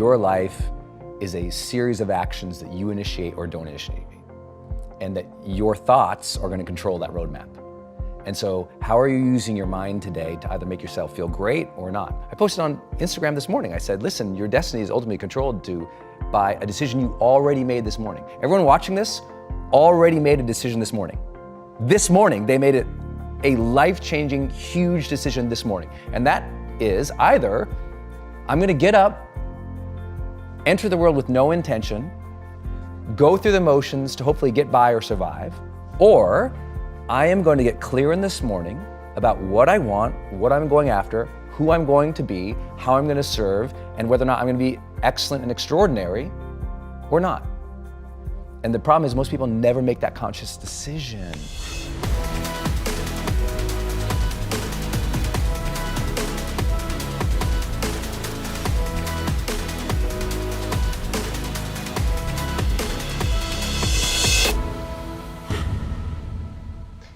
your life is a series of actions that you initiate or don't initiate, and that your thoughts are going to control that roadmap. And so how are you using your mind today to either make yourself feel great or not? I posted on Instagram this morning, I said, listen, your destiny is ultimately controlled by a decision you already made this morning. Everyone watching this already made a decision this morning. This morning, they made it a life-changing, huge decision this morning. And that is either I'm gonna get up, enter the world with no intention, go through the motions to hopefully get by or survive, or I am going to get clear in this morning about what I want, what I'm going after, who I'm going to be, how I'm going to serve, and whether or not I'm going to be excellent and extraordinary or not. And the problem is most people never make that conscious decision.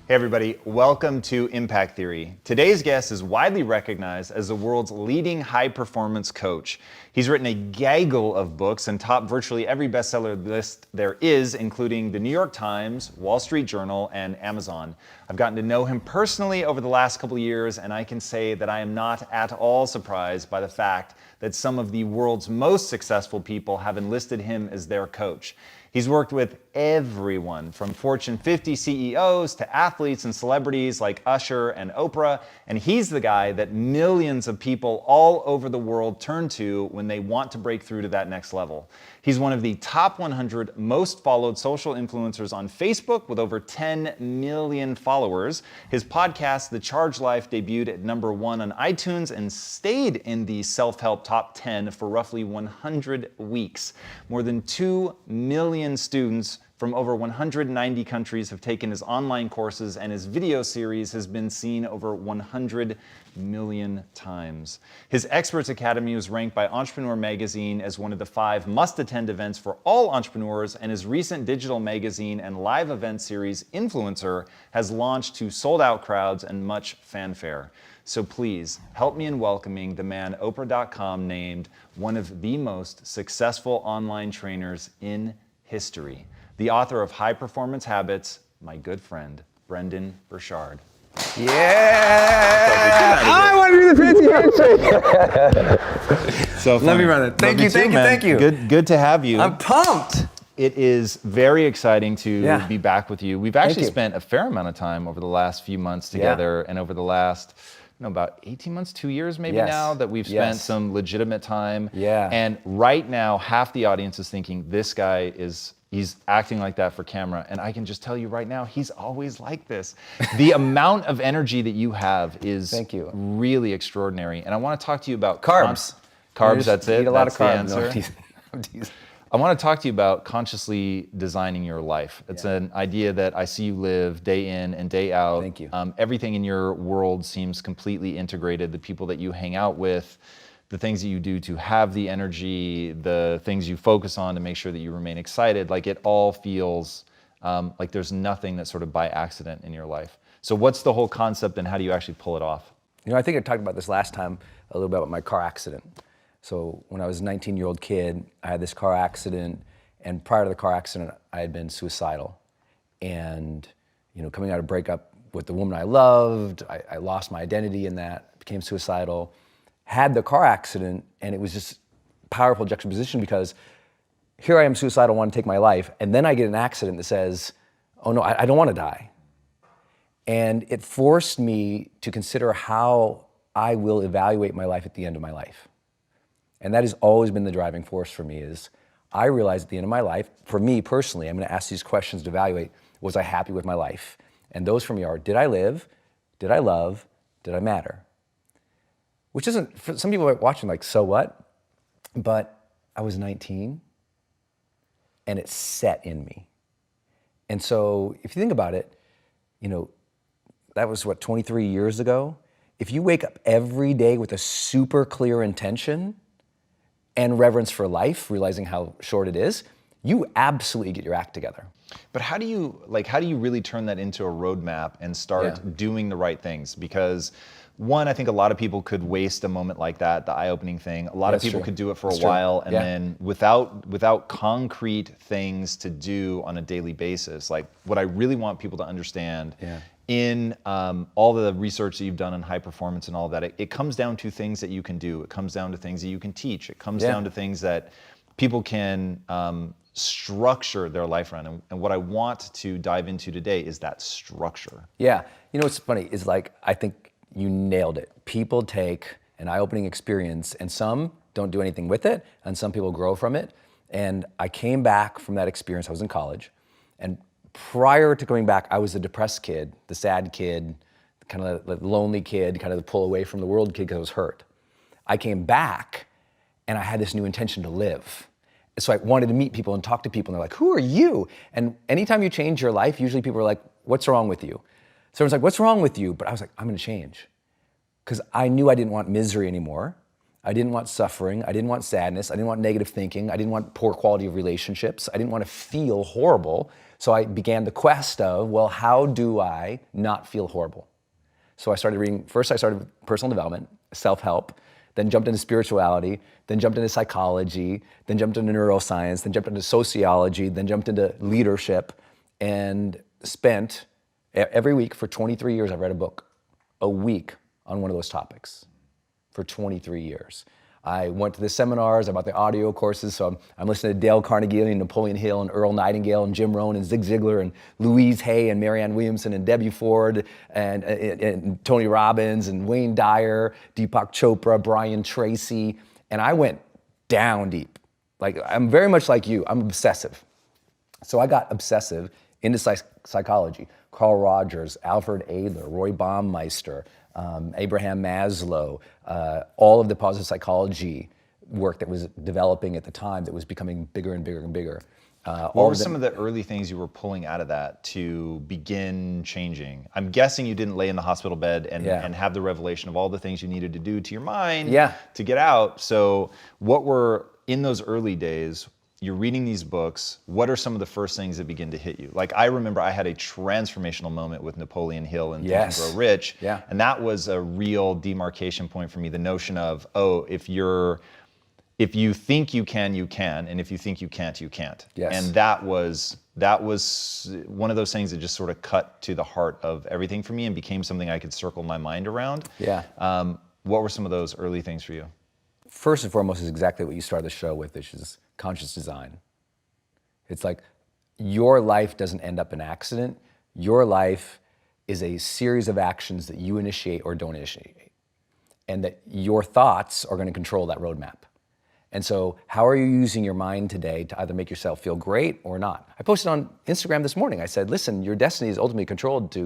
Hey everybody, welcome to Impact Theory. Today's guest is widely recognized as the world's leading high-performance coach. He's written a gaggle of books and topped virtually every bestseller list there is, including the New York Times, Wall Street Journal, and Amazon. I've gotten to know him personally over the last couple of years, and I can say that I am not at all surprised by the fact that some of the world's most successful people have enlisted him as their coach. He's worked with everyone from Fortune 50 CEOs to athletes and celebrities like Usher and Oprah, and he's the guy that millions of people all over the world turn to when they want to break through to that next level. He's one of the top 100 most followed social influencers on Facebook with over 10 million followers. His podcast, The Charged Life, debuted at #1 on iTunes and stayed in the self-help top 10 for roughly 100 weeks. More than 2 million students from over 190 countries have taken his online courses, and his video series has been seen over 100 million times. His Experts Academy was ranked by Entrepreneur Magazine as one of the 5 must-attend events for all entrepreneurs, and his recent digital magazine and live event series, Influencer, has launched to sold-out crowds and much fanfare. So please, help me in welcoming the man Oprah.com named one of the most successful online trainers in history. The author of High Performance Habits, my good friend, Brendon Burchard. Yeah! I want to do the fancy handshake! So Let me run it. Thank you. Good to have you. I'm pumped! It is very exciting to Yeah. be back with you. We've actually Thank you. spent a fair amount of time over the last few months together, and over the last, about 18 months, 2 years maybe Yes. now, that we've spent Yes. some legitimate time. Yeah. And right now, half the audience is thinking, this guy he's acting like that for camera. And I can just tell you right now, he's always like this. The amount of energy that you have is Thank you. really extraordinary. And I want to talk to you about Carbs. Carbs, that's it? Eat a lot That's of carbs. the No, answer? I'm teasing. I want to talk to you about consciously designing your life. It's an idea that I see you live day in and day out. Thank you. Everything in your world seems completely integrated. The people that you hang out with, the things that you do to have the energy, the things you focus on to make sure that you remain excited, like it all feels like there's nothing that's sort of by accident in your life. So what's the whole concept and how do you actually pull it off? I think I talked about this last time a little bit about my car accident. So when I was a 19-year-old kid, I had this car accident, and prior to the car accident, I had been suicidal. And coming out of breakup with the woman I loved, I lost my identity in that, became suicidal, had the car accident, and it was just powerful juxtaposition because here I am suicidal, want to take my life, and then I get an accident that says, oh no, I don't want to die. And it forced me to consider how I will evaluate my life at the end of my life. And that has always been the driving force for me is I realized at the end of my life, for me personally, I'm going to ask these questions to evaluate, was I happy with my life? And those for me are, did I live? Did I love? Did I matter? Which isn't, for some people are watching like, so what? But I was 19 and it set in me. And so if you think about it, that was 23 years ago? If you wake up every day with a super clear intention and reverence for life, realizing how short it is, you absolutely get your act together. But how do you really turn that into a roadmap and start doing the right things? Because one, I think a lot of people could waste a moment like that, the eye-opening thing. A lot of That's people true. could do it for That's a true. while, and Yeah. then without concrete things to do on a daily basis. Like what I really want people to understand Yeah. in all the research that you've done on high performance and all of that, it comes down to things that you can do. It comes down to things that you can teach. It comes Yeah. down to things that people can structure their life around. And what I want to dive into today is that structure. Yeah. You know what's funny is like, I think you nailed it. People take an eye-opening experience and some don't do anything with it, and some people grow from it. And I came back from that experience, I was in college, and prior to coming back, I was the depressed kid, the sad kid, kind of the lonely kid, kind of the pull away from the world kid because I was hurt. I came back and I had this new intention to live. So I wanted to meet people and talk to people, and they're like, who are you? And anytime you change your life, usually people are like, what's wrong with you? So everyone's like, what's wrong with you? But I was like, I'm gonna change. Because I knew I didn't want misery anymore. I didn't want suffering. I didn't want sadness. I didn't want negative thinking. I didn't want poor quality of relationships. I didn't want to feel horrible. So I began the quest of, well, how do I not feel horrible? So I started reading, first I started with personal development, self-help, then jumped into spirituality, then jumped into psychology, then jumped into neuroscience, then jumped into sociology, then jumped into leadership, and spent every week for 23 years, I've read a week on one of those topics for 23 years. I went to the seminars, I bought the audio courses, so I'm listening to Dale Carnegie and Napoleon Hill and Earl Nightingale and Jim Rohn and Zig Ziglar and Louise Hay and Marianne Williamson and Debbie Ford and Tony Robbins and Wayne Dyer, Deepak Chopra, Brian Tracy, and I went down deep. Like, I'm very much like you, I'm obsessive. So I got obsessive into psychology. Carl Rogers, Alfred Adler, Roy Baumeister, Abraham Maslow, all of the positive psychology work that was developing at the time that was becoming bigger and bigger and bigger. What were some of the early things you were pulling out of that to begin changing? I'm guessing you didn't lay in the hospital bed and have the revelation of all the things you needed to do to your mind to get out. So what were, in those early days, you're reading these books, what are some of the first things that begin to hit you? Like, I remember I had a transformational moment with Napoleon Hill and Think and Grow Rich. And that was a real demarcation point for me. The notion of, oh, if you think you can, and if you think you can't, you can't. And that was one of those things that just sort of cut to the heart of everything for me and became something I could circle my mind around. What were some of those early things for you? First and foremost is exactly what you started the show with, which is conscious design. It's like, your life doesn't end up an accident. Your life is a series of actions that you initiate or don't initiate. And that your thoughts are going to control that roadmap. And so how are you using your mind today to either make yourself feel great or not? I posted on Instagram this morning, I said, listen, your destiny is ultimately controlled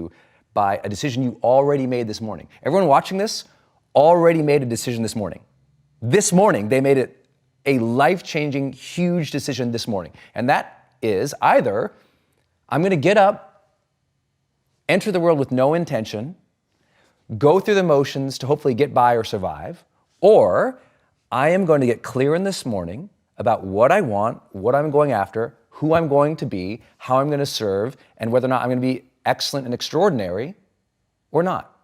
by a decision you already made this morning. Everyone watching this already made a decision this morning. This morning, they made it a life-changing, huge decision this morning. And that is either, I'm gonna get up, enter the world with no intention, go through the motions to hopefully get by or survive, or I am going to get clear in this morning about what I want, what I'm going after, who I'm going to be, how I'm going to serve, and whether or not I'm going to be excellent and extraordinary or not.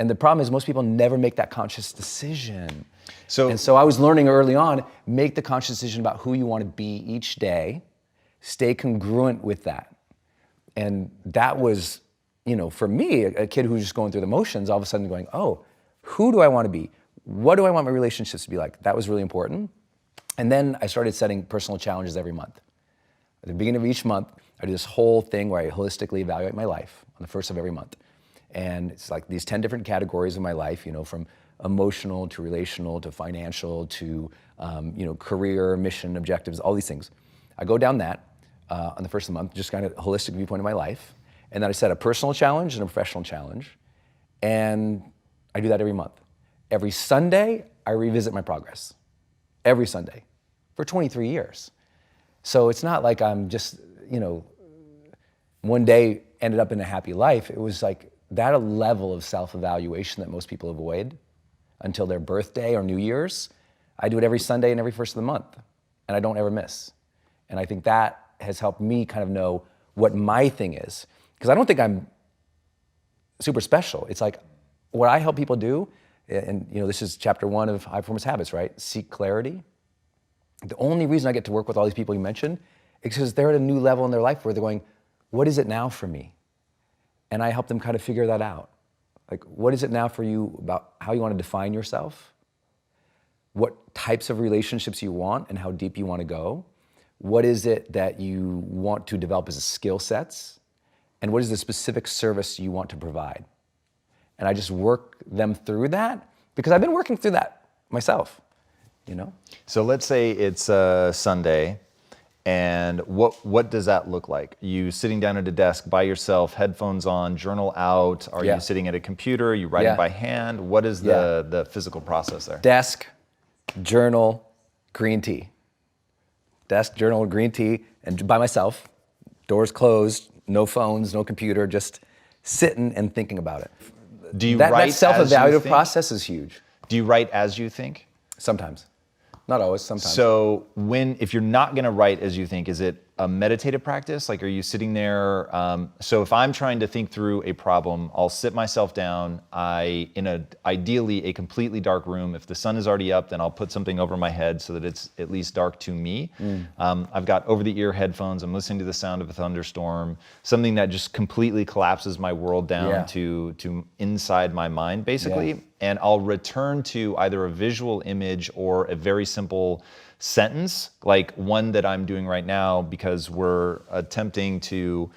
And the problem is most people never make that conscious decision. So I was learning early on, make the conscious decision about who you want to be each day, stay congruent with that. And that was, for me, a kid who was just going through the motions, all of a sudden going, oh, who do I want to be? What do I want my relationships to be like? That was really important. And then I started setting personal challenges every month. At the beginning of each month, I do this whole thing where I holistically evaluate my life on the first of every month. And it's like these 10 different categories of my life, from emotional to relational to financial to career, mission, objectives, all these things. I go down that on the first of the month, just kind of a holistic viewpoint of my life. And then I set a personal challenge and a professional challenge. And I do that every month. Every Sunday, I revisit my progress. Every Sunday for 23 years. So it's not like I'm just, one day ended up in a happy life. It was like that a level of self-evaluation that most people avoid until their birthday or New Year's. I do it every Sunday and every first of the month, and I don't ever miss. And I think that has helped me kind of know what my thing is. Because I don't think I'm super special. It's like, what I help people do, and this is chapter 1 of High Performance Habits, right? Seek clarity. The only reason I get to work with all these people you mentioned is because they're at a new level in their life where they're going, what is it now for me? And I help them kind of figure that out. Like, what is it now for you about how you want to define yourself? What types of relationships you want and how deep you want to go? What is it that you want to develop as skill sets? And what is the specific service you want to provide? And I just work them through that because I've been working through that myself, So let's say it's a Sunday, and what does that look like? You sitting down at a desk by yourself, headphones on, journal out? Are you sitting at a computer? Are you writing by hand? What is the physical process there? Desk, journal, green tea. Desk, journal, green tea, and by myself, doors closed, no phones, no computer, just sitting and thinking about it. Do you write that self-evaluative process is huge. Do you write as you think? Sometimes. Not always, sometimes. So if you're not going to write as you think, is it a meditative practice? Like, are you sitting there? So if I'm trying to think through a problem, I'll sit myself down. Ideally a completely dark room. If the sun is already up, then I'll put something over my head so that it's at least dark to me. I've got over-the-ear headphones. I'm listening to the sound of a thunderstorm, something that just completely collapses my world down to inside my mind, basically. Yeah. And I'll return to either a visual image or a very simple sentence, like one that I'm doing right now because we're attempting to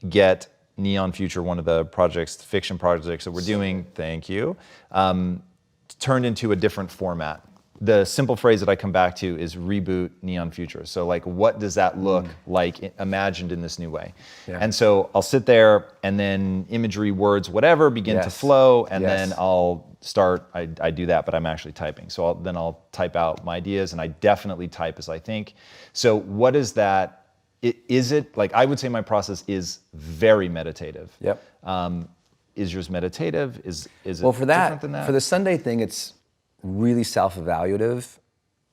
get Neon Future, one of the fiction projects that we're doing, thank you, turned into a different format. The simple phrase that I come back to is reboot Neon Future. So like, what does that look like imagined in this new way? Yeah. And so I'll sit there and then imagery, words, whatever begin to flow, and then I'll start, I do that, but I'm actually typing. So I'll type out my ideas, and I definitely type as I think. So what is that? Is it, like, I would say my process is very meditative. Yep. Is yours meditative? Is it well, for different than that? For the Sunday thing, it's really self-evaluative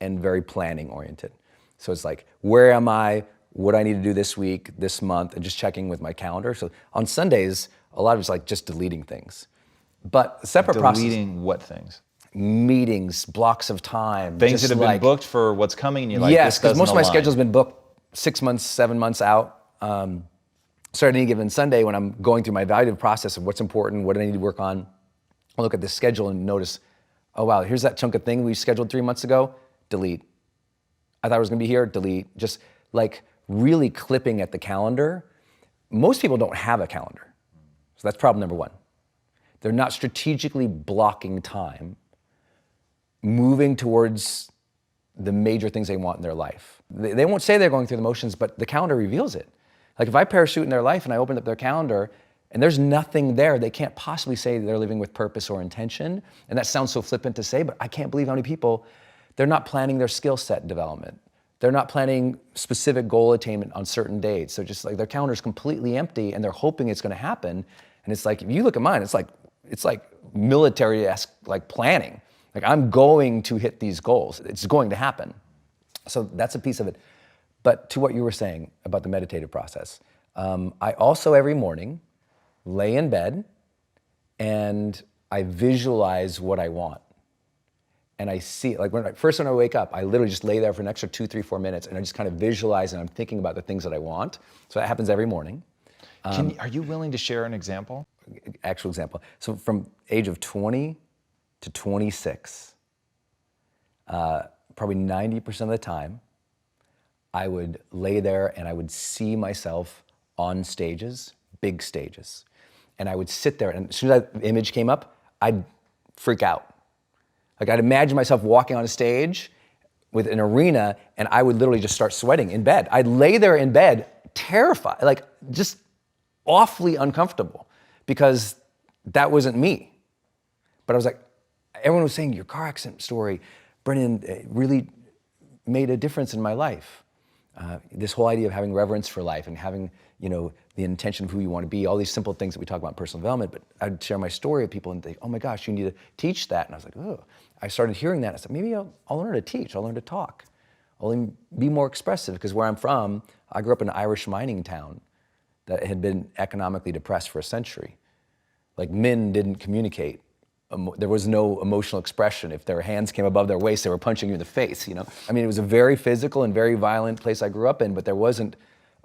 and very planning oriented. So it's like, where am I? What do I need to do this week, this month, and just checking with my calendar. So on Sundays, a lot of it's like just deleting things. But a separate process. Deleting what things? Meetings, blocks of time. Things that have been booked for what's coming, and you're like, yes, this doesn't because most of my align. schedule's been booked 6 months, 7 months out. So at any given Sunday, when I'm going through my evaluative process of what's important, what do I need to work on, I'll look at the schedule and notice, oh wow, here's that chunk of thing we scheduled 3 months ago, delete. I thought it was gonna be here, delete. Just like really clipping at the calendar. Most people don't have a calendar. So that's problem number 1. They're not strategically blocking time, moving towards the major things they want in their life. They won't say they're going through the motions, but the calendar reveals it. Like if I parachute in their life and I open up their calendar and there's nothing there, they can't possibly say they're living with purpose or intention. And that sounds so flippant to say, but I can't believe how many people, they're not planning their skill set development. They're not planning specific goal attainment on certain dates. So just like their calendar's completely empty and they're hoping it's gonna happen. And it's like, if you look at mine, it's like military-esque like planning. Like I'm going to hit these goals. It's going to happen. So that's a piece of it. But to what you were saying about the meditative process, I also every morning lay in bed and I visualize what I want. And I see, like when I wake up, I literally just lay there for an extra 2, 3, 4 minutes and I just kind of visualize and I'm thinking about the things that I want. So that happens every morning. Are you willing to share an example? Actual example. So from age of 20 to 26, probably 90% of the time, I would lay there and I would see myself on stages, big stages. And I would sit there and as soon as that image came up, I'd freak out. Like I'd imagine myself walking on a stage with an arena and I would literally just start sweating in bed. I'd lay there in bed, terrified, like just awfully uncomfortable because that wasn't me. But I was like, everyone was saying, your car accident story, Brendon, really made a difference in my life. This whole idea of having reverence for life and having, the intention of who you want to be, all these simple things that we talk about in personal development, but I'd share my story with people and think, oh my gosh, you need to teach that. And I was like, oh. I started hearing that. I said, maybe I'll learn to teach. I'll learn to talk. I'll be more expressive because where I'm from, I grew up in an Irish mining town that had been economically depressed for a century. Like men didn't communicate. There was no emotional expression. If their hands came above their waist, they were punching you in the face, you know? I mean, it was a very physical and very violent place I grew up in, but there wasn't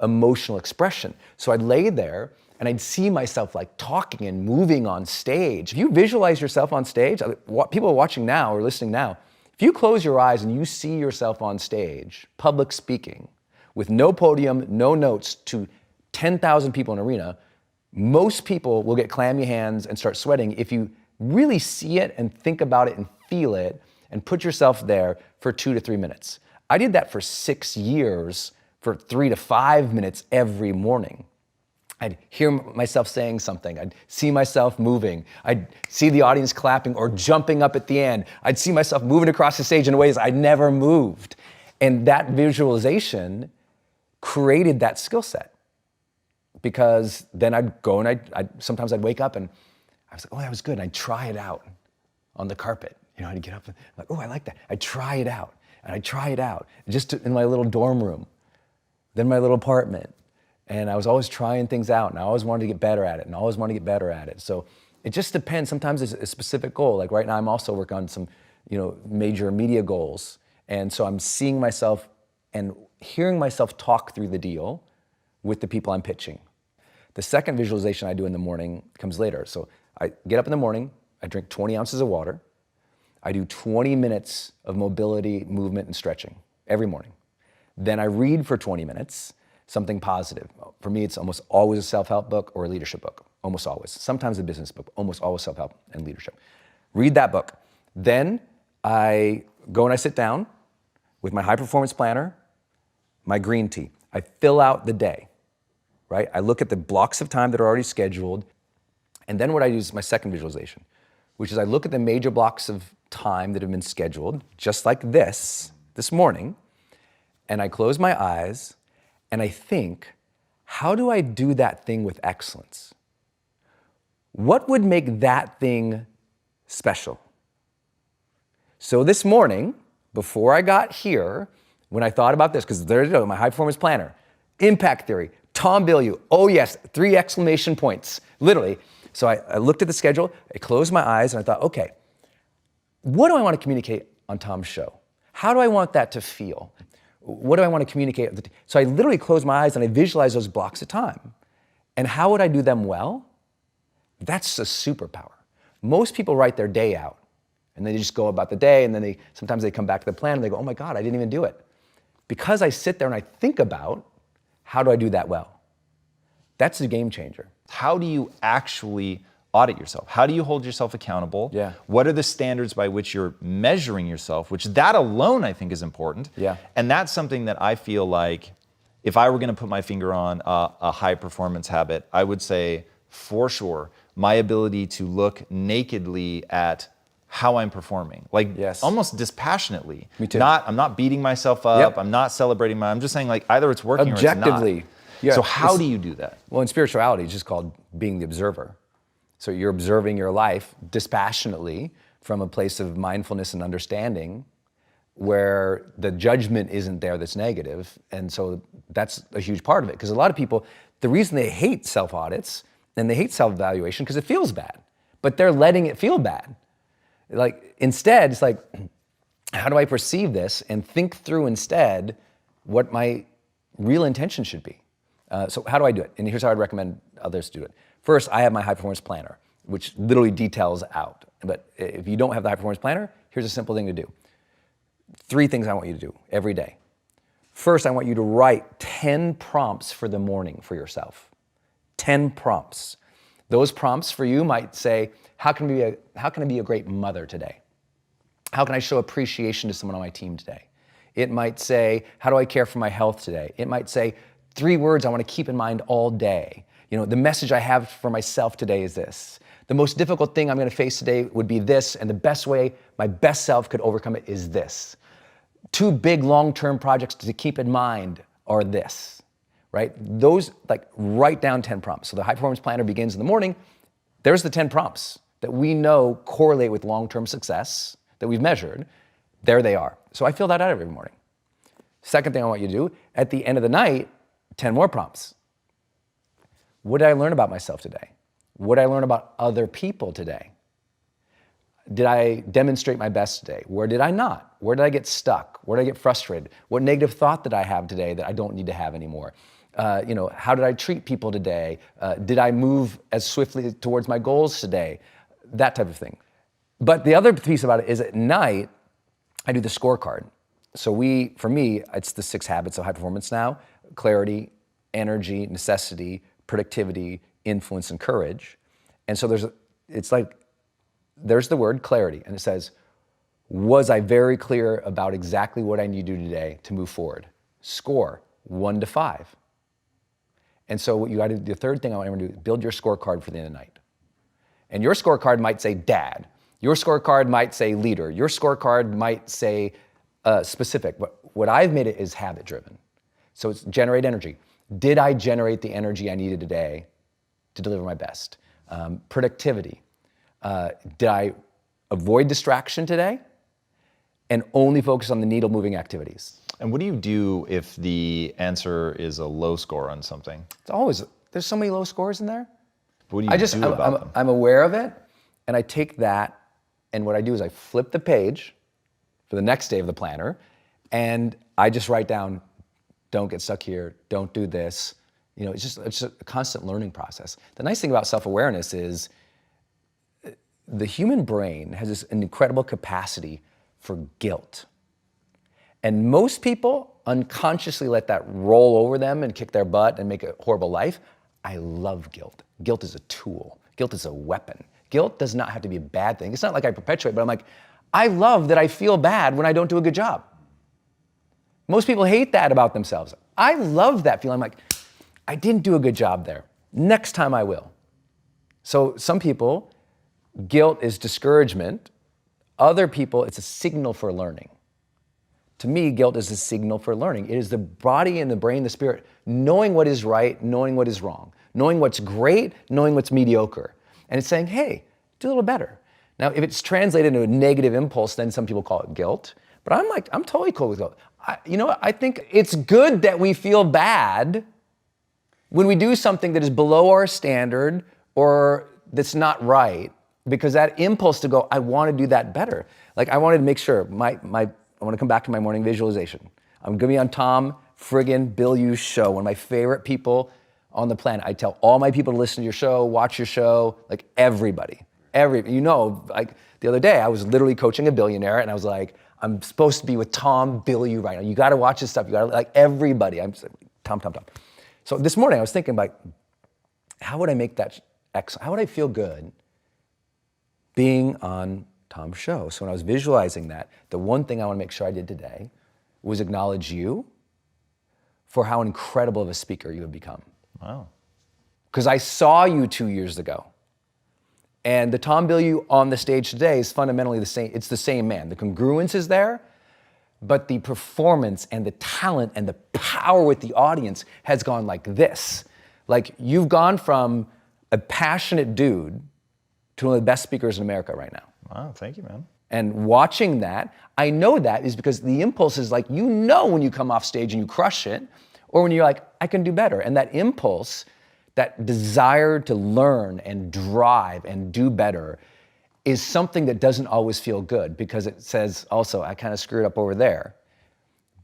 emotional expression. So I'd lay there and I'd see myself like talking and moving on stage. If you visualize yourself on stage, people are watching now or listening now, if you close your eyes and you see yourself on stage, public speaking, with no podium, no notes, to 10,000 people in an arena, most people will get clammy hands and start sweating if you really see it and think about it and feel it and put yourself there for 2 to 3 minutes. I did that for 6 years for 3 to 5 minutes every morning. I'd hear myself saying something. I'd see myself moving. I'd see the audience clapping or jumping up at the end. I'd see myself moving across the stage in ways I never moved. And that visualization created that skill set. Because then I'd go and sometimes I'd wake up and I was like, oh, that was good. And I'd try it out on the carpet. You know, I'd get up and like, oh, I like that. I'd try it out and I'd try it out just in my little dorm room, then my little apartment. And I was always trying things out and I always wanted to get better at it and I always wanted to get better at it. So it just depends. Sometimes it's a specific goal. Like right now, I'm also working on some, major media goals. And so I'm seeing myself and hearing myself talk through the deal with the people I'm pitching. The second visualization I do in the morning comes later. So I get up in the morning, I drink 20 ounces of water, I do 20 minutes of mobility, movement, and stretching every morning. Then I read for 20 minutes, something positive. For me, it's almost always a self-help book or a leadership book, almost always. Sometimes a business book, almost always self-help and leadership. Read that book. Then I go and I sit down with my high-performance planner, my green tea. I fill out the day, right? I look at the blocks of time that are already scheduled, and then what I do is my second visualization, which is I look at the major blocks of time that have been scheduled, just like this morning, and I close my eyes, and I think, how do I do that thing with excellence? What would make that thing special? So this morning, before I got here, when I thought about this, because there's my high performance planner, impact theory, Tom Bilyeu, oh yes, 3 exclamation points, literally. So I looked at the schedule, I closed my eyes, and I thought, okay, what do I want to communicate on Tom's show? How do I want that to feel? What do I want to communicate? So I literally closed my eyes and I visualized those blocks of time. And how would I do them well? That's a superpower. Most people write their day out and they just go about the day, and then sometimes they come back to the plan and they go, oh my God, I didn't even do it. Because I sit there and I think about, how do I do that well? That's a game changer. How do you actually audit yourself? How do you hold yourself accountable? Yeah. What are the standards by which you're measuring yourself? Which that alone I think is important. Yeah. And that's something that I feel like if I were going to put my finger on a high performance habit, I would say for sure my ability to look nakedly at how I'm performing, like yes. almost dispassionately. Me too. I'm not beating myself up. Yep. I'm not celebrating I'm just saying like either it's working objectively. Or it's not. Yeah. So how do you do that? Well, in spirituality, it's just called being the observer. So you're observing your life dispassionately from a place of mindfulness and understanding where the judgment isn't there that's negative. And so that's a huge part of it. Because a lot of people, the reason they hate self-audits and they hate self-evaluation because it feels bad, but they're letting it feel bad. Like instead, it's like, how do I perceive this and think through instead what my real intention should be? So how do I do it? And here's how I'd recommend others do it. First, I have my high performance planner, which literally details out. But if you don't have the high performance planner, here's a simple thing to do. 3 things I want you to do every day. First, I want you to write 10 prompts for the morning for yourself. 10 prompts. Those prompts for you might say, how can I be a great mother today? How can I show appreciation to someone on my team today? It might say, how do I care for my health today? It might say, 3 words I want to keep in mind all day. The message I have for myself today is this. The most difficult thing I'm going to face today would be this, and the best way my best self could overcome it is this. 2 big long-term projects to keep in mind are this, right? Those, write down 10 prompts. So the high performance planner begins in the morning. There's the 10 prompts that we know correlate with long-term success that we've measured. There they are. So I fill that out every morning. Second thing I want you to do, at the end of the night, 10 more prompts. What did I learn about myself today? What did I learn about other people today? Did I demonstrate my best today? Where did I not? Where did I get stuck? Where did I get frustrated? What negative thought did I have today that I don't need to have anymore? How did I treat people today? Did I move as swiftly towards my goals today? That type of thing. But the other piece about it is at night, I do the scorecard. So for me, it's the 6 habits of high performance now: clarity, energy, necessity, productivity, influence, and courage. And so there's the word clarity, and it says, was I very clear about exactly what I need to do today to move forward? Score 1 to 5. And so what you got to do, the third thing I want to do is build your scorecard for the end of the night. And your scorecard might say dad. Your scorecard might say leader. Your scorecard might say specific. But what I've made it is habit driven. So it's generate energy. Did I generate the energy I needed today to deliver my best? Productivity. Did I avoid distraction today and only focus on the needle moving activities? And what do you do if the answer is a low score on something? There's so many low scores in there. But what do you do about them? I'm aware of it, and I take that, and what I do is I flip the page for the next day of the planner, and I just write down, don't get stuck here, don't do this. It's just a constant learning process. The nice thing about self-awareness is the human brain has this incredible capacity for guilt. And most people unconsciously let that roll over them and kick their butt and make a horrible life. I love guilt. Guilt is a tool. Guilt is a weapon. Guilt does not have to be a bad thing. It's not like I perpetuate, but I'm like, I love that I feel bad when I don't do a good job. Most people hate that about themselves. I love that feeling. I'm like, I didn't do a good job there. Next time I will. So some people, guilt is discouragement. Other people, it's a signal for learning. To me, guilt is a signal for learning. It is the body and the brain, the spirit, knowing what is right, knowing what is wrong, knowing what's great, knowing what's mediocre. And it's saying, hey, do a little better. Now, if it's translated into a negative impulse, then some people call it guilt. But I'm totally cool with guilt. I think it's good that we feel bad when we do something that is below our standard or that's not right, because that impulse to go, I want to do that better. Like I wanted to make sure I want to come back to my morning visualization. I'm gonna be on Tom friggin' Bilyeu's show, one of my favorite people on the planet. I tell all my people to listen to your show, watch your show, like everybody. Like the other day I was literally coaching a billionaire and I was like, I'm supposed to be with Tom Bilyeu right now. You gotta watch this stuff. You gotta, like everybody. I'm just like, Tom. So this morning I was thinking like, how would I make that how would I feel good being on Tom's show? So when I was visualizing that, the one thing I want to make sure I did today was acknowledge you for how incredible of a speaker you have become. Wow. Because I saw you 2 years ago. And the Tom Bilyeu on the stage today is fundamentally the same. It's the same man. The congruence is there, but the performance and the talent and the power with the audience has gone like this. Like you've gone from a passionate dude to one of the best speakers in America right now. Wow, thank you, man. And watching that, I know that is because the impulse is like, when you come off stage and you crush it, or when you're like, I can do better. And that impulse, that desire to learn and drive and do better is something that doesn't always feel good because it says also, I kind of screwed up over there.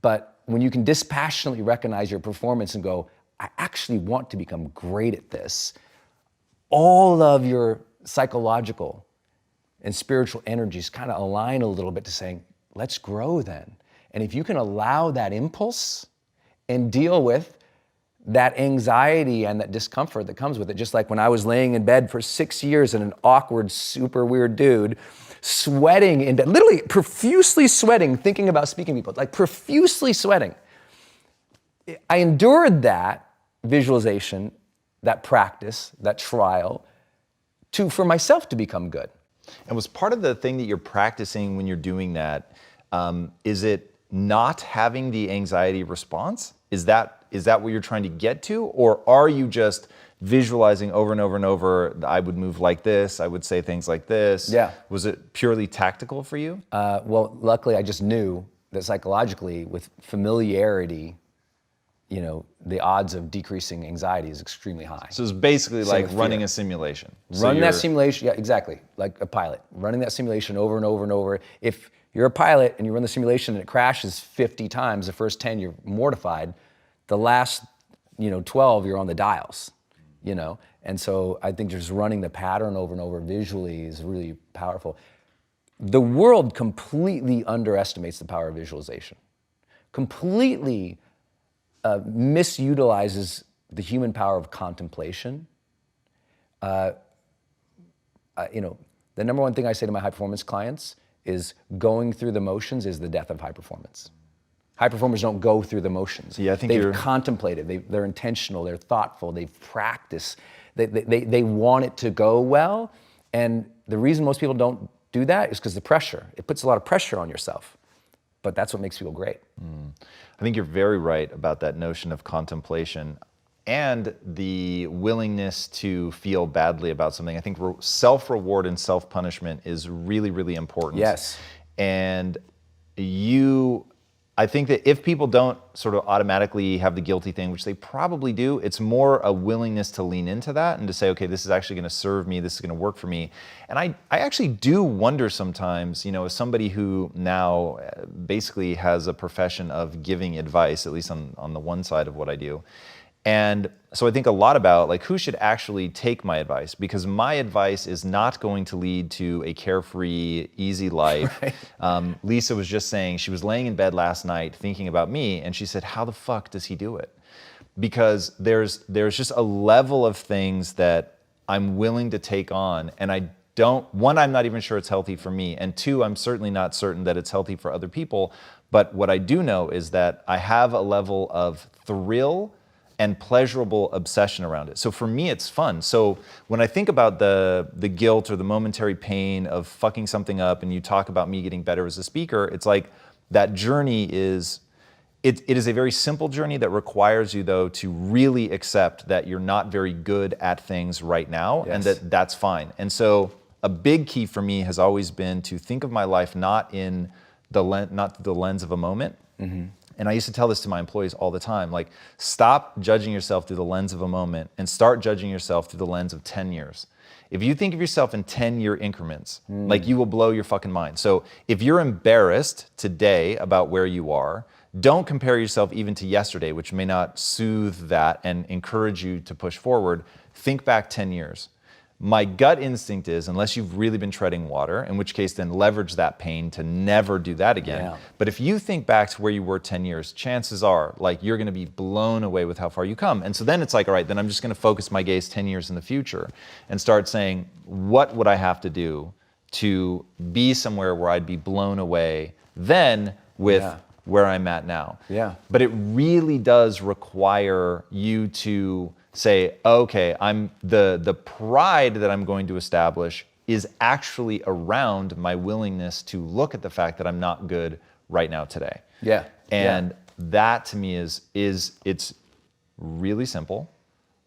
But when you can dispassionately recognize your performance and go, I actually want to become great at this, all of your psychological and spiritual energies kind of align a little bit to saying, let's grow then. And if you can allow that impulse and deal with that anxiety and that discomfort that comes with it, just like when I was laying in bed for 6 years and an awkward, super weird dude, sweating in bed, literally profusely sweating, thinking about speaking to people, like profusely sweating. I endured that visualization, that practice, that trial, for myself to become good. And was part of the thing that you're practicing when you're doing that, is it not having the anxiety response? Is that what you're trying to get to? Or are you just visualizing over and over and over, I would move like this, I would say things like this? Yeah. Was it purely tactical for you? Well, luckily I just knew that psychologically with familiarity the odds of decreasing anxiety is extremely high. So it's basically Same like with running fear. a simulation. Run that simulation, yeah, exactly, like a pilot. Running that simulation over and over and over. If you're a pilot and you run the simulation and it crashes 50 times, the first 10 you're mortified, the last 12 you're on the dials, And so I think just running the pattern over and over visually is really powerful. The world completely underestimates the power of visualization. Completely misutilizes the human power of contemplation. The number one thing I say to my high performance clients is going through the motions is the death of high performance. High performers don't go through the motions. Yeah, I think they've contemplated, they're intentional, they're thoughtful, they've practiced, they want it to go well. And the reason most people don't do that is because the pressure. It puts a lot of pressure on yourself. But that's what makes people great. I think you're very right about that notion of contemplation and the willingness to feel badly about something. I think self-reward and self-punishment is really, really important. Yes. And I think that if people don't sort of automatically have the guilty thing, which they probably do, it's more a willingness to lean into that and to say, okay, this is actually going to serve me, this is going to work for me. And I actually do wonder sometimes, as somebody who now basically has a profession of giving advice, at least on the one side of what I do. And so I think a lot about who should actually take my advice, because my advice is not going to lead to a carefree, easy life. Right. Lisa was just saying, she was laying in bed last night thinking about me, and she said, how the fuck does he do it? Because there's just a level of things that I'm willing to take on, and I'm not even sure it's healthy for me, and two, I'm certainly not certain that it's healthy for other people. But what I do know is that I have a level of thrill and pleasurable obsession around it. So for me, it's fun. So when I think about the guilt or the momentary pain of fucking something up, and you talk about me getting better as a speaker, it's like that journey is, it is a very simple journey that requires you, though, to really accept that you're not very good at things right now. Yes. And that's fine. And so a big key for me has always been to think of my life not through the lens of a moment. Mm-hmm. And I used to tell this to my employees all the time, stop judging yourself through the lens of a moment and start judging yourself through the lens of 10 years. If you think of yourself in 10-year increments, you will blow your fucking mind. So if you're embarrassed today about where you are, don't compare yourself even to yesterday, which may not soothe that and encourage you to push forward. Think back 10 years. My gut instinct is, unless you've really been treading water, in which case then leverage that pain to never do that again. Yeah. But if you think back to where you were 10 years, chances are you're gonna be blown away with how far you come. And so then it's all right, then I'm just gonna focus my gaze 10 years in the future and start saying, what would I have to do to be somewhere where I'd be blown away then with where I'm at now? Yeah. But it really does require you to say, okay, I'm the pride that I'm going to establish is actually around my willingness to look at the fact that I'm not good right now today. Yeah. And that to me is it's really simple,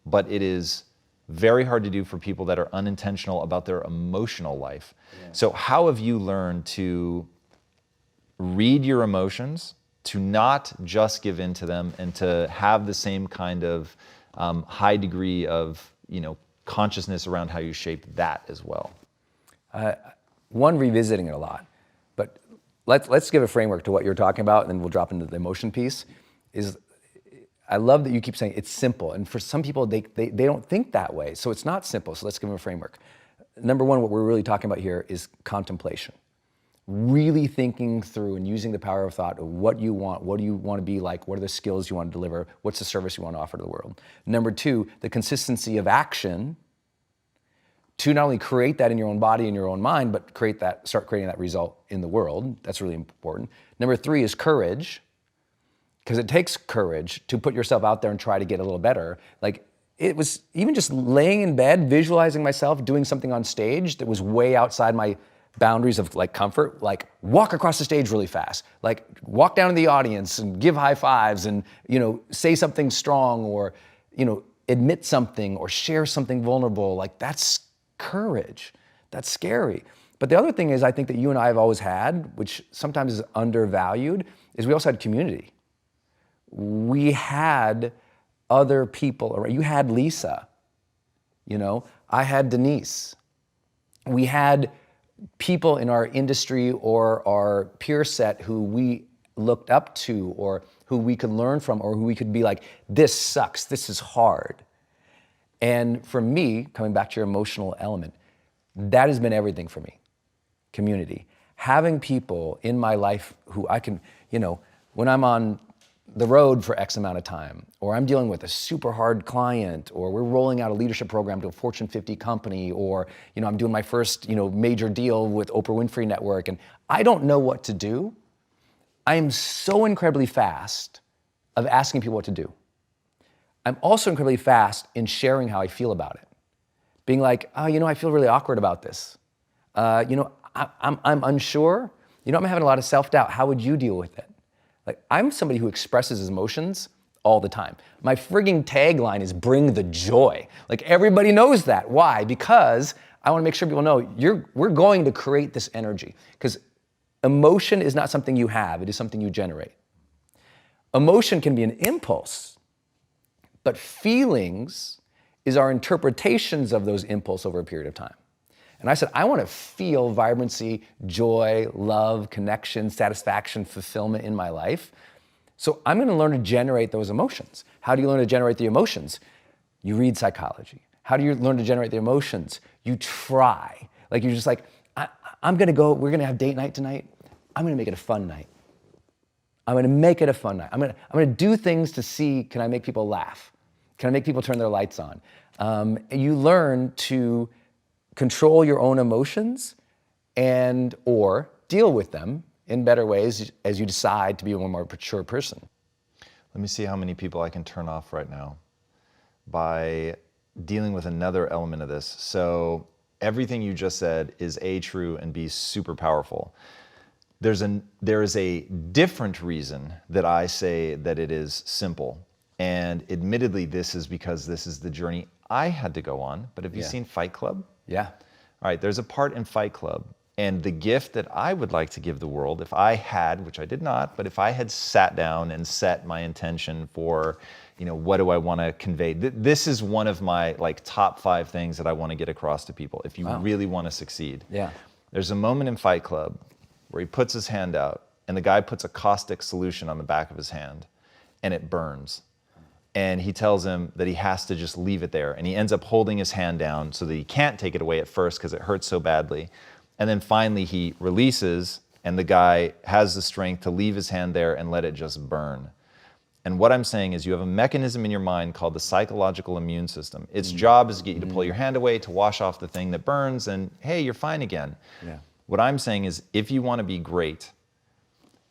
but it is very hard to do for people that are unintentional about their emotional life. Yeah. So how have you learned to read your emotions, to not just give in to them, and to have the same kind of high degree of consciousness around how you shape that as well? One, revisiting it a lot, but let's give a framework to what you're talking about, and then we'll drop into the emotion piece. I love that you keep saying it's simple, and for some people they don't think that way, so it's not simple. So let's give them a framework. Number one, what we're really talking about here is contemplation. Really thinking through and using the power of thought of what you want to be like, what are the skills you want to deliver, what's the service you want to offer to the world. Number two, the consistency of action to not only create that in your own body and your own mind, but start creating that result in the world. That's really important. Number three is courage, because it takes courage to put yourself out there and try to get a little better. It was even just laying in bed, visualizing myself doing something on stage that was way outside my boundaries of comfort, walk across the stage really fast, walk down to the audience and give high fives and, say something strong or, admit something or share something vulnerable. That's courage. That's scary. But the other thing is, I think that you and I have always had, which sometimes is undervalued, is we also had community. we had other people around. You had Lisa, I had Denise. We had people in our industry or our peer set who we looked up to or who we could learn from or who we could be like, this sucks, this is hard. And for me, coming back to your emotional element, that has been everything for me, community. Having people in my life who I can, when I'm on the road for X amount of time, or I'm dealing with a super hard client, or we're rolling out a leadership program to a Fortune 50 company, or I'm doing my first major deal with Oprah Winfrey Network, and I don't know what to do. I am so incredibly fast of asking people what to do. I'm also incredibly fast in sharing how I feel about it. Being like, I feel really awkward about this. I'm unsure. I'm having a lot of self-doubt. How would you deal with it? Like, I'm somebody who expresses his emotions all the time. My frigging tagline is bring the joy. Like, everybody knows that. Why? Because I want to make sure people know we're going to create this energy. Because emotion is not something you have, it is something you generate. Emotion can be an impulse, but feelings is our interpretations of those impulses over a period of time. And I said, I want to feel vibrancy, joy, love, connection, satisfaction, fulfillment in my life. So I'm going to learn to generate those emotions. How do you learn to generate the emotions? You read psychology. How do you learn to generate the emotions? You try. Like, you're just like, I'm going to go, we're going to have date night tonight. I'm going to make it a fun night. I'm going to make it a fun night. I'm going to do things to see, can I make people laugh? Can I make people turn their lights on? You learn to control your own emotions and or deal with them in better ways as you decide to be a more mature person. Let me see how many people I can turn off right now by dealing with another element of this. So everything you just said is A, true, and B, super powerful. There is a different reason that I say that it is simple. And admittedly, this is because this is the journey I had to go on. But have you seen Fight Club? Yeah. All right, there's a part in Fight Club. And the gift that I would like to give the world, if I had, which I did not, but if I had sat down and set my intention for, what do I want to convey? This is one of my top 5 things that I want to get across to people if you really want to succeed. Yeah. There's a moment in Fight Club where he puts his hand out and the guy puts a caustic solution on the back of his hand and it burns. And he tells him that he has to just leave it there. And he ends up holding his hand down so that he can't take it away at first because it hurts so badly. And then finally he releases and the guy has the strength to leave his hand there and let it just burn. And what I'm saying is you have a mechanism in your mind called the psychological immune system. Its job is to get you to pull your hand away, to wash off the thing that burns, and hey, you're fine again. Yeah. What I'm saying is if you want to be great,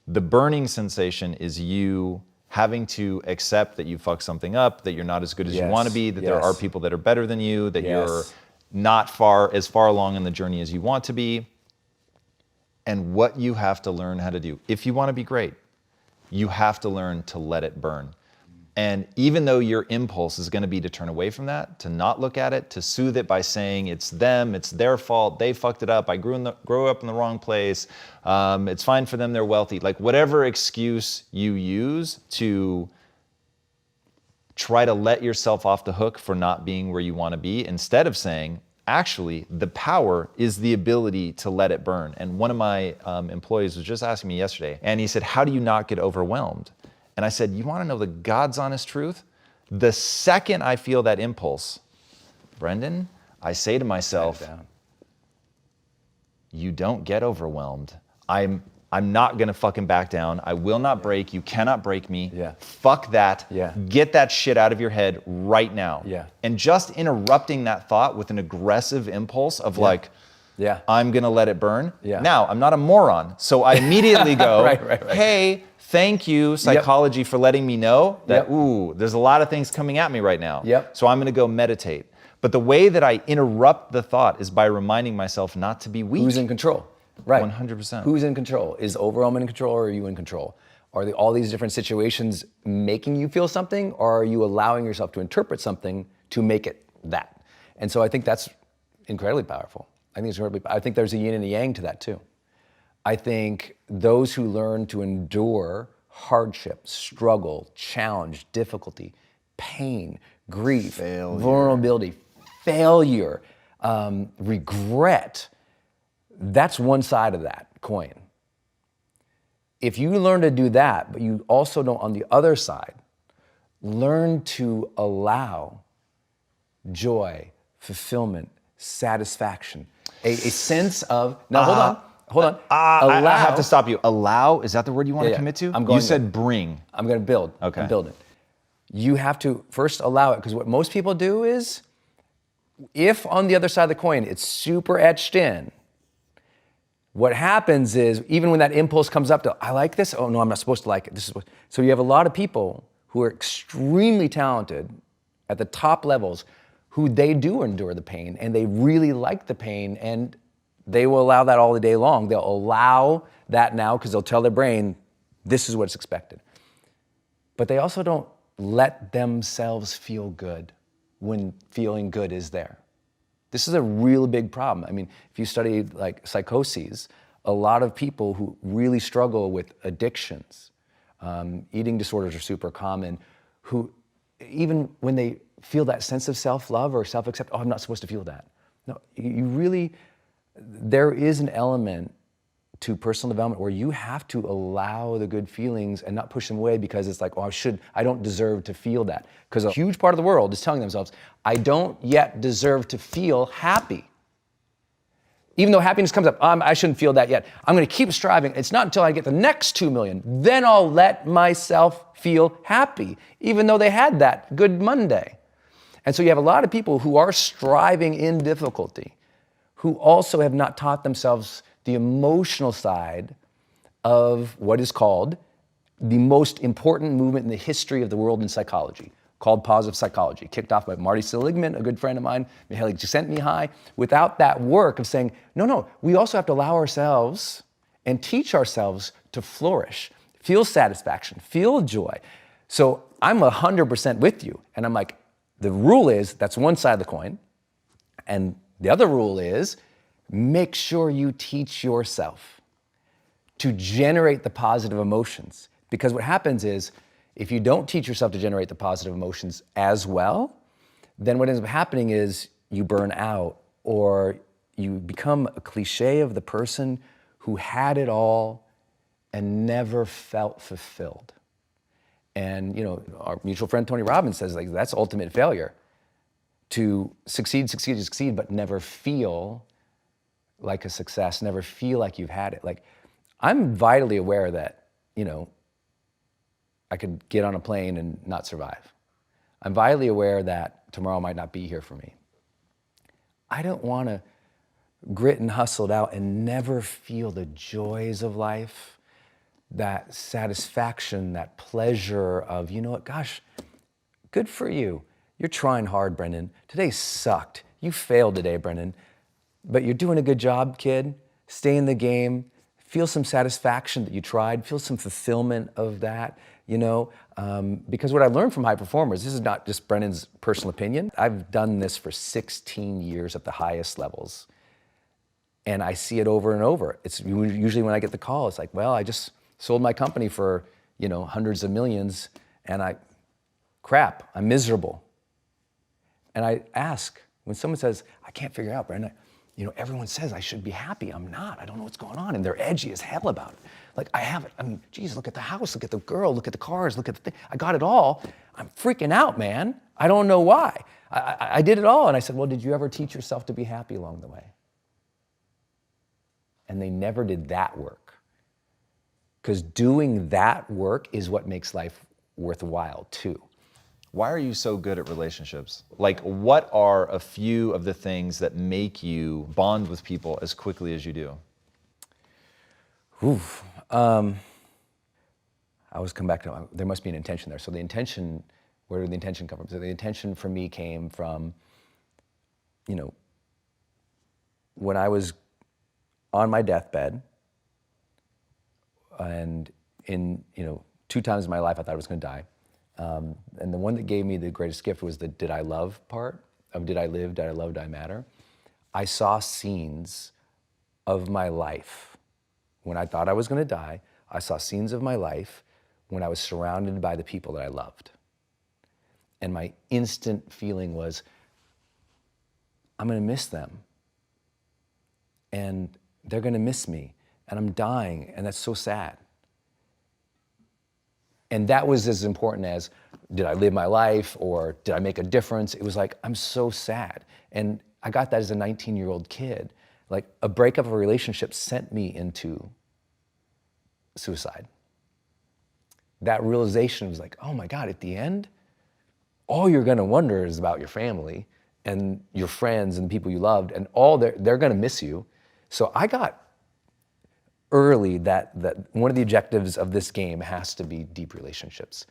the burning sensation is you having to accept that you fucked something up, that you're not as good as you want to be, that there are people that are better than you, that you're not as far along in the journey as you want to be. And what you have to learn how to do, if you want to be great, you have to learn to let it burn. And even though your impulse is going to be to turn away from that, to not look at it, to soothe it by saying it's them, it's their fault, they fucked it up, I grew up in the wrong place, it's fine for them, they're wealthy. Like whatever excuse you use to try to let yourself off the hook for not being where you want to be, instead of saying, actually, the power is the ability to let it burn. And one of my employees was just asking me yesterday, and he said, how do you not get overwhelmed? And I said, you want to know the God's honest truth? The second I feel that impulse, Brendon, I say to myself, you don't get overwhelmed. I'm not going to fucking back down. I will not break. You cannot break me. Fuck that. Get that shit out of your head right now. And just interrupting that thought with an aggressive impulse of I'm going to let it burn. Now, I'm not a moron. So I immediately go, hey, thank you, psychology, for letting me know that, ooh, there's a lot of things coming at me right now. So I'm going to go meditate. But the way that I interrupt the thought is by reminding myself not to be weak. Who's in control? Right. 100%. Who's in control? Is overwhelm in control or are you in control? Are all these different situations making you feel something or are you allowing yourself to interpret something to make it that? And so I think that's incredibly powerful. I think there's a yin and a yang to that too. I think those who learn to endure hardship, struggle, challenge, difficulty, pain, grief, Failure. vulnerability, failure, regret. That's one side of that coin. If you learn to do that, but you also don't, on the other side, learn to allow joy, fulfillment, satisfaction, a sense of, now hold on. I have to stop you. Allow, is that the word you want to Yeah, commit to? I'm going You said there. bring. I'm gonna build. Okay. I'm building. You have to first allow it, because what most people do is, if on the other side of the coin it's super etched in, what happens is, even when that impulse comes up to, I like this, oh no, I'm not supposed to like it. So you have a lot of people who are extremely talented at the top levels who they do endure the pain and they really like the pain and they will allow that all the day long. They'll allow that now because they'll tell their brain, this is what's expected. But they also don't let themselves feel good when feeling good is there. This is a real big problem. I mean, if you study like psychoses, a lot of people who really struggle with addictions, eating disorders are super common, who even when they feel that sense of self-love or self-acceptance, oh, I'm not supposed to feel that. No, you really, there is an element to personal development where you have to allow the good feelings and not push them away because it's like, oh, I don't deserve to feel that. Because a huge part of the world is telling themselves, I don't yet deserve to feel happy. Even though happiness comes up, I shouldn't feel that yet. I'm gonna keep striving. It's not until I get the next 2 million, then I'll let myself feel happy, even though they had that good Monday. And so you have a lot of people who are striving in difficulty, who also have not taught themselves the emotional side of what is called the most important movement in the history of the world in psychology, called positive psychology, kicked off by Marty Seligman, a good friend of mine, Mihaly Csikszentmihalyi. Without that work of saying, no, we also have to allow ourselves and teach ourselves to flourish, feel satisfaction, feel joy. So I'm 100% with you. And I'm like, the rule is, that's one side of the coin. And the other rule is, make sure you teach yourself to generate the positive emotions. Because what happens is, if you don't teach yourself to generate the positive emotions as well, then what ends up happening is you burn out, or you become a cliche of the person who had it all and never felt fulfilled. And our mutual friend Tony Robbins says, like, that's ultimate failure. To succeed, but never feel like a success, never feel like you've had it. Like, I'm vitally aware that, I could get on a plane and not survive. I'm vitally aware that tomorrow might not be here for me. I don't want to grit and hustle it out and never feel the joys of life, that satisfaction, that pleasure of, you know what, gosh, good for you. You're trying hard, Brendon. Today sucked. You failed today, Brendon. But you're doing a good job, kid. Stay in the game. Feel some satisfaction that you tried. Feel some fulfillment of that, because what I've learned from high performers, this is not just Brendon's personal opinion. I've done this for 16 years at the highest levels. And I see it over and over. It's usually when I get the call, it's like, well, I just sold my company for, hundreds of millions, and I'm miserable. And I ask, when someone says, I can't figure out, Brendon, everyone says I should be happy. I'm not. I don't know what's going on. And they're edgy as hell about it. Like, I have it. I mean, geez, look at the house, look at the girl, look at the cars, look at the thing. I got it all. I'm freaking out, man. I don't know why. I did it all. And I said, well, did you ever teach yourself to be happy along the way? And they never did that work. Because doing that work is what makes life worthwhile too. Why are you so good at relationships? Like, what are a few of the things that make you bond with people as quickly as you do? I always come back to, there must be an intention there. So the intention, where did the intention come from? So the intention for me came from, when I was on my deathbed, and in, 2 times in my life I thought I was gonna die. And the one that gave me the greatest gift was the did I love part of did I live, did I love, did I matter? I saw scenes of my life when I thought I was gonna die. I saw scenes of my life when I was surrounded by the people that I loved. And my instant feeling was, I'm gonna miss them. And they're gonna miss me. And I'm dying, and that's so sad. And that was as important as, did I live my life or did I make a difference? It was like, I'm so sad. And I got that as a 19-year-old kid. Like, a breakup of a relationship sent me into suicide. That realization was like, oh my God, at the end, all you're gonna wonder is about your family and your friends and the people you loved, and all they're gonna miss you. So I got early that one of the objectives of this game has to be deep relationships,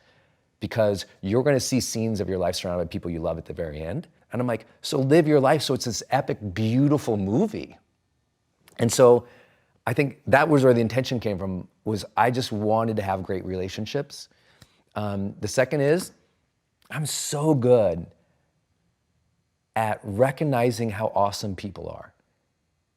because you're gonna see scenes of your life surrounded by people you love at the very end. And I'm like, so live your life so it's this epic, beautiful movie. And so I think that was where the intention came from, was I just wanted to have great relationships. The second is, I'm so good at recognizing how awesome people are.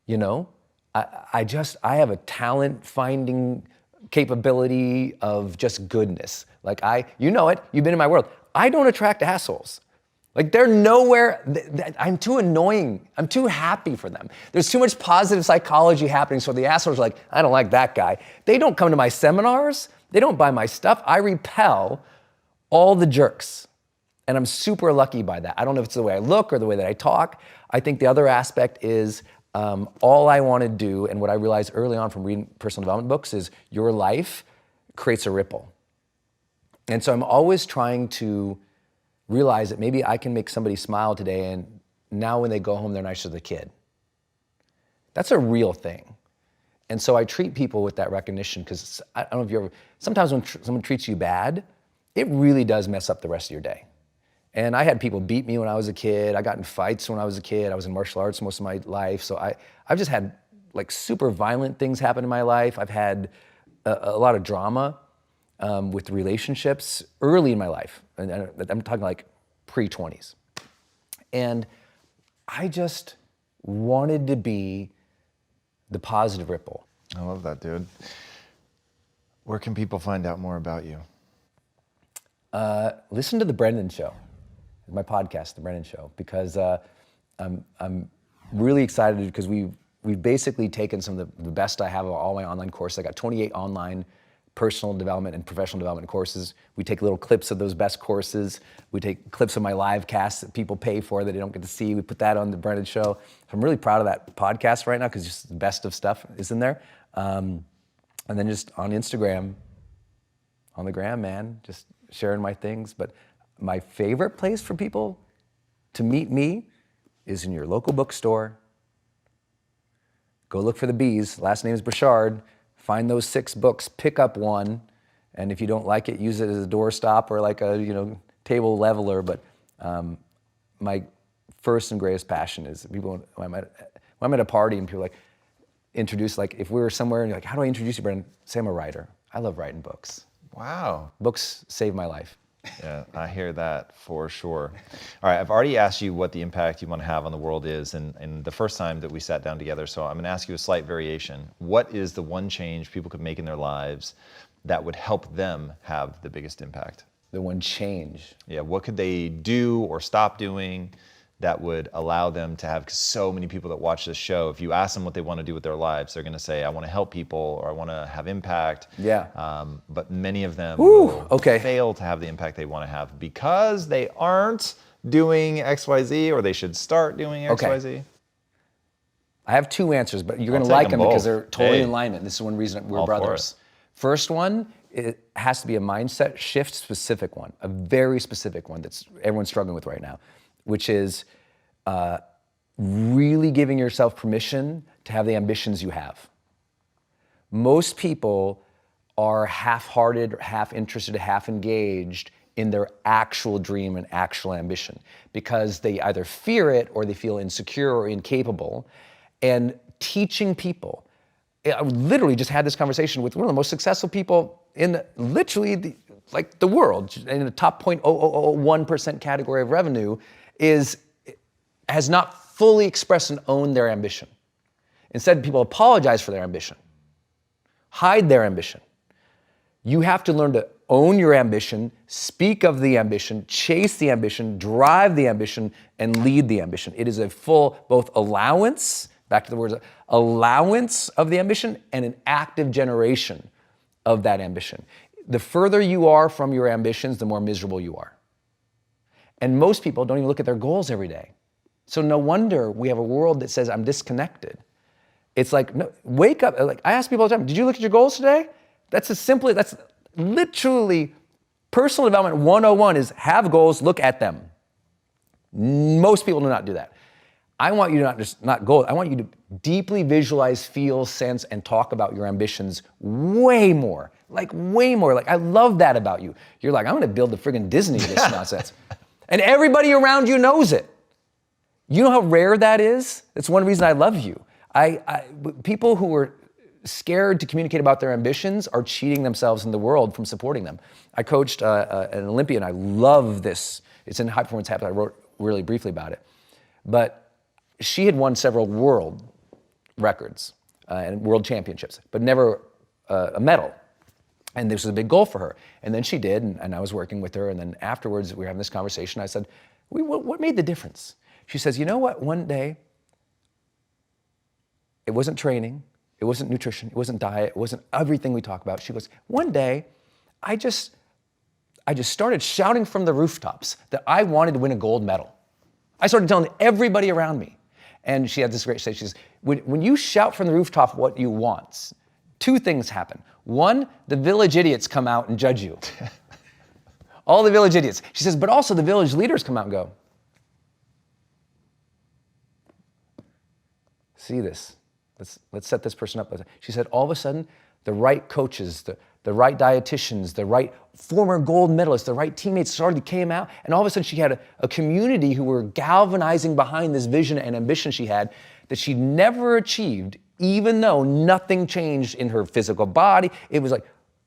You know, I have a talent finding capability of just goodness. Like you know it, you've been in my world. I don't attract assholes. Like, they're nowhere, I'm too annoying. I'm too happy for them. There's too much positive psychology happening, so the assholes are like, I don't like that guy. They don't come to my seminars. They don't buy my stuff. I repel all the jerks. And I'm super lucky by that. I don't know if it's the way I look or the way that I talk. I think the other aspect is all I want to do, and what I realized early on from reading personal development books, is your life creates a ripple. And so I'm always trying to realize that maybe I can make somebody smile today, and now when they go home, they're nicer to the kid. That's a real thing. And so I treat people with that recognition, because I don't know if you ever, sometimes when someone treats you bad, it really does mess up the rest of your day. And I had people beat me when I was a kid. I got in fights when I was a kid. I was in martial arts most of my life. So I've just had like super violent things happen in my life. I've had a lot of drama with relationships early in my life. And I'm talking like pre-20s. And I just wanted to be the positive ripple. I love that, dude. Where can people find out more about you? Listen to the Brendon Show, my podcast, the Brendon Show, because I'm really excited, because we've basically taken some of the best I have of all my online courses. I got 28 online personal development and professional development courses. We take little clips of those best courses. We take clips of my live casts that people pay for that they don't get to see. We put that on the Brendon Show. So I'm really proud of that podcast right now, because just the best of stuff is in there. And then just on Instagram, on the gram, man, just sharing my things. But my favorite place for people to meet me is in your local bookstore. Go look for the B's. Last name is Burchard. Find those 6 books, pick up one, and if you don't like it, use it as a doorstop or like a table leveler. But my first and greatest passion is people. When I'm at a party and people like introduce, like if we were somewhere and you're like, how do I introduce you, Brendon? Say I'm a writer. I love writing books. Wow. Books save my life. Yeah, I hear that for sure. All right, I've already asked you what the impact you want to have on the world is, and the first time that we sat down together, so I'm going to ask you a slight variation. What is the one change people could make in their lives that would help them have the biggest impact? The one change? Yeah, what could they do or stop doing that would allow them to have, because so many people that watch this show, if you ask them what they want to do with their lives, they're going to say, I want to help people, or I want to have impact. Yeah. But many of them will fail to have the impact they want to have because they aren't doing XYZ, or they should start doing XYZ. I have 2 answers, but you're going to like them because they're totally in alignment. This is one reason we're brothers. First one, it has to be a mindset shift specific one, a very specific one that's everyone's struggling with right now, which is really giving yourself permission to have the ambitions you have. Most people are half-hearted, half interested, half engaged in their actual dream and actual ambition, because they either fear it or they feel insecure or incapable. And teaching people, I literally just had this conversation with one of the most successful people in the world, in the top 0.0001% category of revenue, has not fully expressed and owned their ambition. Instead, people apologize for their ambition, hide their ambition. You have to learn to own your ambition, speak of the ambition, chase the ambition, drive the ambition, and lead the ambition. It is a full both allowance, back to the words, allowance of the ambition and an active generation of that ambition. The further you are from your ambitions, the more miserable you are. And most people don't even look at their goals every day. So no wonder we have a world that says, I'm disconnected. It's like, no, wake up. Like I ask people all the time, did you look at your goals today? That's literally personal development 101 is have goals, look at them. Most people do not do that. I want you to not goals. I want you to deeply visualize, feel, sense, and talk about your ambitions way more. Like I love that about you. You're like, I'm gonna build the friggin' Disney of this nonsense. And everybody around you knows it. You know how rare that is? That's one reason I love you. People who are scared to communicate about their ambitions are cheating themselves in the world from supporting them. I coached an Olympian. I love this. It's in High Performance Habits. I wrote really briefly about it. But she had won several world records and world championships, but never a medal. And this was a big goal for her. And then she did, and I was working with her. And then afterwards, we were having this conversation. I said, what made the difference? She says, you know what? One day, it wasn't training, it wasn't nutrition, it wasn't diet, it wasn't everything we talk about. She goes, one day, I just started shouting from the rooftops that I wanted to win a gold medal. I started telling everybody around me. And she had this great say, she says, when you shout from the rooftop what you want, two things happen. One, the village idiots come out and judge you. All the village idiots. She says, but also the village leaders come out and go, see this. Let's set this person up. She said, all of a sudden, the right coaches, the right dietitians, the right former gold medalists, the right teammates came out, and all of a sudden she had a community who were galvanizing behind this vision and ambition she had that she'd never achieved, even though nothing changed in her physical body. It was like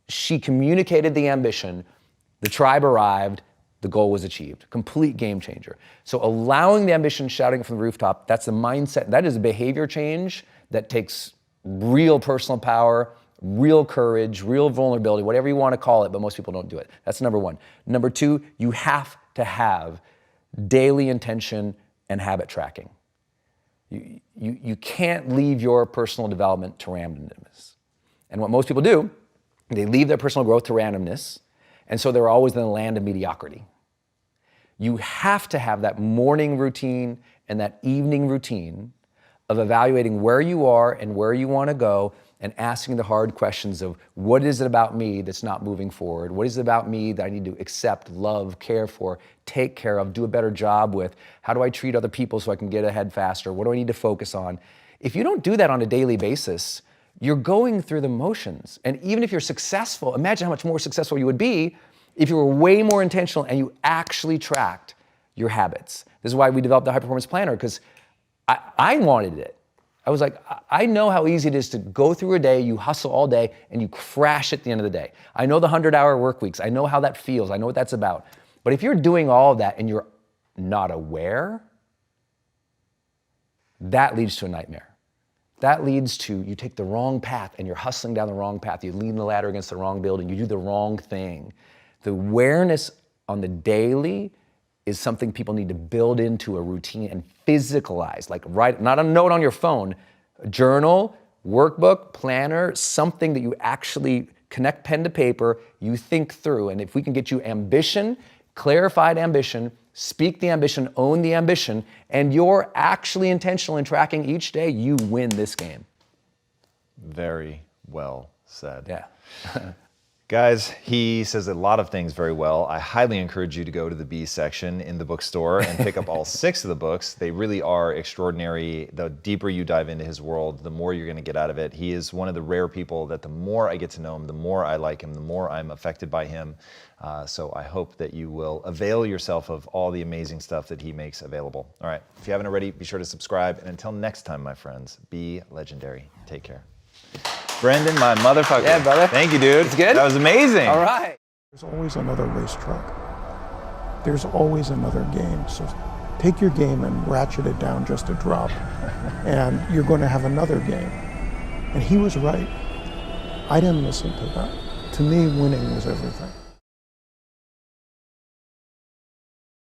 she communicated the ambition, the tribe arrived, the goal was achieved. Complete game changer. So allowing the ambition, shouting from the rooftop, that's the mindset. That is a behavior change that takes real personal power, real courage, real vulnerability, whatever you want to call it, but most people don't do it. That's number one. Number two, you have to have daily intention and habit tracking. You can't leave your personal development to randomness. And what most people do, they leave their personal growth to randomness, and so they're always in the land of mediocrity. You have to have that morning routine and that evening routine of evaluating where you are and where you want to go and asking the hard questions of what is it about me that's not moving forward? What is it about me that I need to accept, love, care for, take care of, do a better job with? How do I treat other people so I can get ahead faster? What do I need to focus on? If you don't do that on a daily basis, you're going through the motions. And even if you're successful, imagine how much more successful you would be if you were way more intentional and you actually tracked your habits. This is why we developed the High Performance Planner, because I wanted it. I was like, I know how easy it is to go through a day, you hustle all day, and you crash at the end of the day. I know the 100-hour work weeks. I know how that feels. I know what that's about. But if you're doing all of that and you're not aware, that leads to a nightmare. That leads to you take the wrong path and you're hustling down the wrong path. You lean the ladder against the wrong building. You do the wrong thing. The awareness on the daily is something people need to build into a routine and physicalize, like write, not a note on your phone, a journal, workbook, planner, something that you actually connect pen to paper, you think through. And if we can get you ambition, clarified ambition, speak the ambition, own the ambition, and you're actually intentional in tracking each day, you win this game. Very well said. Yeah. Guys, he says a lot of things very well. I highly encourage you to go to the B section in the bookstore and pick up all 6 of the books. They really are extraordinary. The deeper you dive into his world, the more you're going to get out of it. He is one of the rare people that the more I get to know him, the more I like him, the more I'm affected by him. So I hope that you will avail yourself of all the amazing stuff that he makes available. All right, if you haven't already, be sure to subscribe. And until next time, my friends, be legendary. Take care. Brendon, my motherfucker. Yeah, brother. Thank you, dude. It's good? That was amazing. All right. There's always another racetrack. There's always another game. So take your game and ratchet it down just a drop, and you're going to have another game. And he was right. I didn't listen to that. To me, winning was everything.